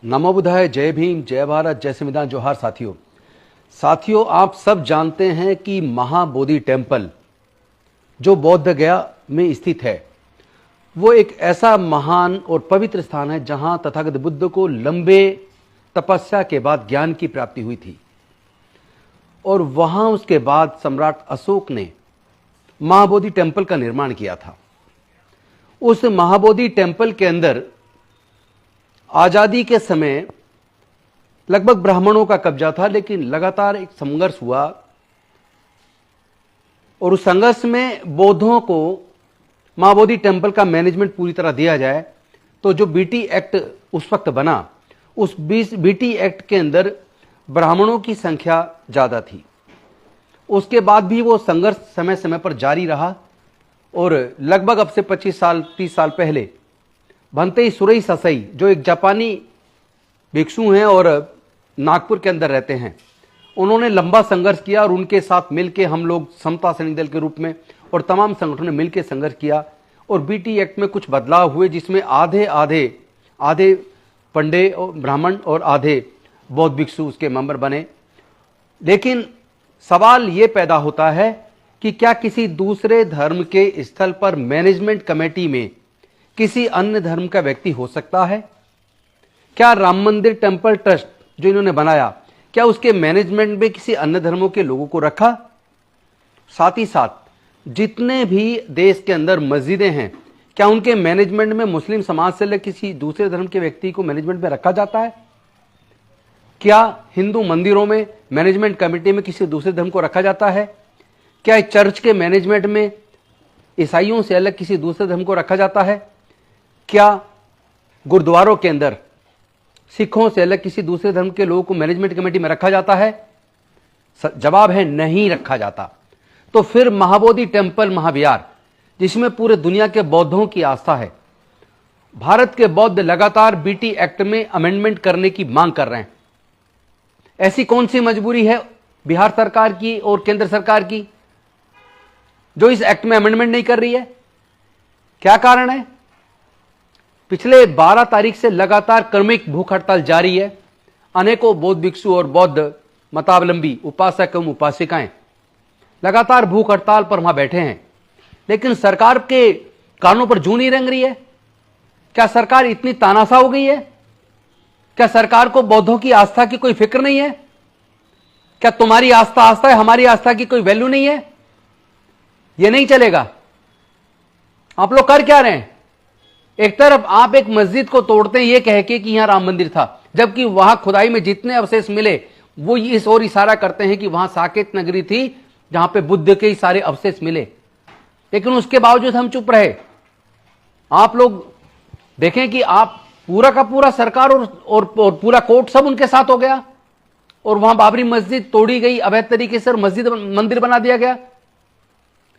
नमो बुद्धाय, जय भीम, जय भारत, जय संविधान, जोहार। साथियों, आप सब जानते हैं कि महाबोधि टेम्पल जो बौद्ध गया में स्थित है वो एक ऐसा महान और पवित्र स्थान है जहां तथागत बुद्ध को लंबे तपस्या के बाद ज्ञान की प्राप्ति हुई थी। और वहां उसके बाद सम्राट अशोक ने महाबोधि टेम्पल का निर्माण किया था। उस महाबोधि टेम्पल के अंदर आजादी के समय लगभग ब्राह्मणों का कब्जा था, लेकिन लगातार एक संघर्ष हुआ और उस संघर्ष में बौद्धों को महाबोधि टेम्पल का मैनेजमेंट पूरी तरह दिया जाए। तो जो बीटी एक्ट उस वक्त बना, उस बीटी एक्ट के अंदर ब्राह्मणों की संख्या ज्यादा थी। उसके बाद भी वो संघर्ष समय समय पर जारी रहा और लगभग अब से 25 साल 30 साल पहले भंते सुरई ससई, जो एक जापानी भिक्षु हैं और नागपुर के अंदर रहते हैं, उन्होंने लंबा संघर्ष किया और उनके साथ मिलकर हम लोग समता सैनिक दल के रूप में और तमाम संगठनों ने मिलकर संघर्ष किया और बीटी एक्ट में कुछ बदलाव हुए, जिसमें आधे पंडे और ब्राह्मण और आधे बौद्ध भिक्षु उसके मेंबर बने। लेकिन सवाल ये पैदा होता है कि क्या किसी दूसरे धर्म के स्थल पर मैनेजमेंट कमेटी में किसी अन्य धर्म का व्यक्ति हो सकता है? क्या राम मंदिर टेम्पल ट्रस्ट जो इन्होंने बनाया, क्या उसके मैनेजमेंट में किसी अन्य धर्मों के लोगों को रखा? साथ ही साथ जितने भी देश के अंदर मस्जिदें हैं, क्या उनके मैनेजमेंट में मुस्लिम समाज से लेकर किसी दूसरे धर्म के व्यक्ति को मैनेजमेंट में रखा जाता है? क्या हिंदू मंदिरों में मैनेजमेंट कमेटी में किसी दूसरे धर्म को रखा जाता है? क्या चर्च के मैनेजमेंट में ईसाइयों से अलग किसी दूसरे धर्म को रखा जाता है? क्या गुरुद्वारों के अंदर सिखों से अलग किसी दूसरे धर्म के लोगों को मैनेजमेंट कमेटी में रखा जाता है? जवाब है नहीं रखा जाता। तो फिर महाबोधि टेम्पल महाविहार, जिसमें पूरे दुनिया के बौद्धों की आस्था है, भारत के बौद्ध लगातार बीटी एक्ट में अमेंडमेंट करने की मांग कर रहे हैं। ऐसी कौन सी मजबूरी है बिहार सरकार की और केंद्र सरकार की जो इस एक्ट में अमेंडमेंट नहीं कर रही है? क्या कारण है? पिछले 12 तारीख से लगातार क्रमिक भूख हड़ताल जारी है। अनेकों बौद्ध भिक्षु और बौद्ध मतावलंबी उपासक एवं उपासिकाएं लगातार भूख हड़ताल पर वहां बैठे हैं, लेकिन सरकार के कानों पर जूं नहीं रेंग रही है। क्या सरकार इतनी तानाशाह हो गई है? क्या सरकार को बौद्धों की आस्था की कोई फिक्र नहीं है? क्या तुम्हारी आस्था आस्था है, हमारी आस्था की कोई वैल्यू नहीं है? यह नहीं चलेगा। आप लोग कर क्या रहे हैं? एक तरफ आप एक मस्जिद को तोड़ते हैं ये कह के कि यहां राम मंदिर था, जबकि वहां खुदाई में जितने अवशेष मिले वो इस ओर इशारा करते हैं कि वहां साकेत नगरी थी जहां पे बुद्ध के सारे अवशेष मिले। लेकिन उसके बावजूद हम चुप रहे। आप लोग देखें कि आप पूरा का पूरा सरकार और पूरा कोर्ट सब उनके साथ हो गया और वहां बाबरी मस्जिद तोड़ी गई अवैध तरीके से और मस्जिद मंदिर बना दिया गया।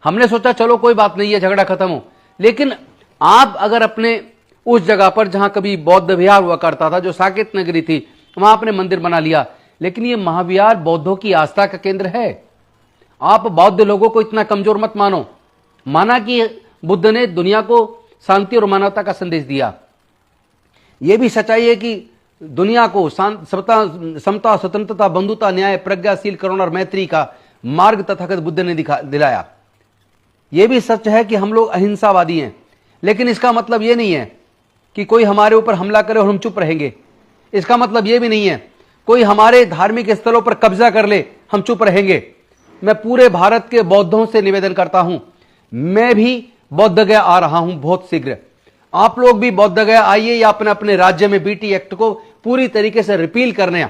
हमने सोचा चलो कोई बात नहीं है, झगड़ा खत्म हो। लेकिन आप अगर अपने उस जगह पर जहां कभी बौद्ध विहार हुआ करता था, जो साकेत नगरी थी, वहां आपने मंदिर बना लिया, लेकिन यह महाविहार बौद्धों की आस्था का केंद्र है। आप बौद्ध लोगों को इतना कमजोर मत मानो। माना कि बुद्ध ने दुनिया को शांति और मानवता का संदेश दिया। यह भी सच्चाई है कि दुनिया को समता, स्वतंत्रता, बंधुता, न्याय, प्रज्ञाशील, करुणा और मैत्री का मार्ग तथागत बुद्ध ने दिलाया। यह भी सच है कि हम लोग अहिंसावादी हैं, लेकिन इसका मतलब यह नहीं है कि कोई हमारे ऊपर हमला करे और हम चुप रहेंगे। इसका मतलब यह भी नहीं है कोई हमारे धार्मिक स्थलों पर कब्जा कर ले, हम चुप रहेंगे। मैं पूरे भारत के बौद्धों से निवेदन करता हूं, मैं भी बौद्ध गया आ रहा हूं बहुत शीघ्र। आप लोग भी बौद्ध गया आइए या अपने अपने राज्य में बीटी एक्ट को पूरी तरीके से रिपील करने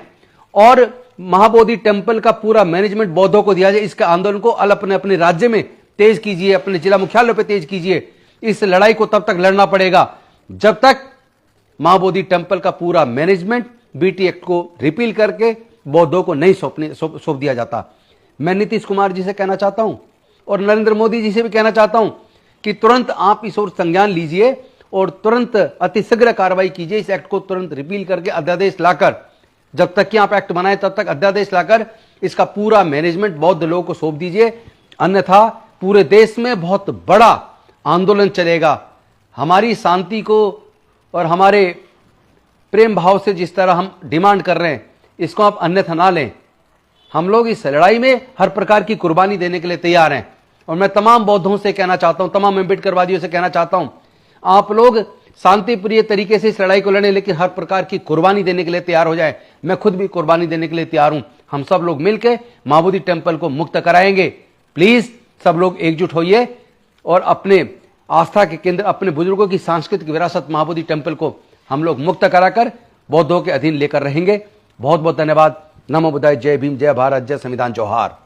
और महाबोधि टेम्पल का पूरा मैनेजमेंट बौद्धों को दिया जाए। इसके आंदोलन को अपने अपने राज्य में तेज कीजिए, अपने जिला मुख्यालयों पर तेज कीजिए। इस लड़ाई को तब तक लड़ना पड़ेगा जब तक महाबोधि टेम्पल का पूरा मैनेजमेंट बीटी एक्ट को रिपील करके बौद्धों को नहीं सौंप दिया जाता। मैं नीतीश कुमार जी से कहना चाहता हूं और नरेंद्र मोदी जी से भी कहना चाहता हूं कि तुरंत आप इस ओर संज्ञान लीजिए और तुरंत अतिशीघ्र कार्रवाई कीजिए। इस एक्ट को तुरंत रिपील करके अध्यादेश लाकर, जब तक कि आप एक्ट बनाए तब तक अध्यादेश लाकर इसका पूरा मैनेजमेंट बौद्ध लोगों को सौंप दीजिए। अन्यथा पूरे देश में बहुत बड़ा आंदोलन चलेगा। हमारी शांति को और हमारे प्रेम भाव से जिस तरह हम डिमांड कर रहे हैं, इसको आप अन्यथा ना लें। हम लोग इस लड़ाई में हर प्रकार की कुर्बानी देने के लिए तैयार हैं। और मैं तमाम बौद्धों से कहना चाहता हूं, तमाम अम्बेडकरवादियों से कहना चाहता हूं, आप लोग शांतिप्रिय तरीके से इस लड़ाई को लड़ें, लेकिन हर प्रकार की कुर्बानी देने के लिए तैयार हो जाए। मैं खुद भी कुर्बानी देने के लिए तैयार हूं। हम सब लोग मिलकर मां बोधि टेम्पल को मुक्त कराएंगे। प्लीज सब लोग एकजुट होइए और अपने आस्था के केंद्र, अपने बुजुर्गों की सांस्कृतिक विरासत मां बोधि टेम्पल को हम लोग मुक्त कराकर बौद्धों के अधीन लेकर रहेंगे। बहुत बहुत धन्यवाद। नमो बुद्धाय। जय भीम, जय भारत, जय संविधान, जोहार।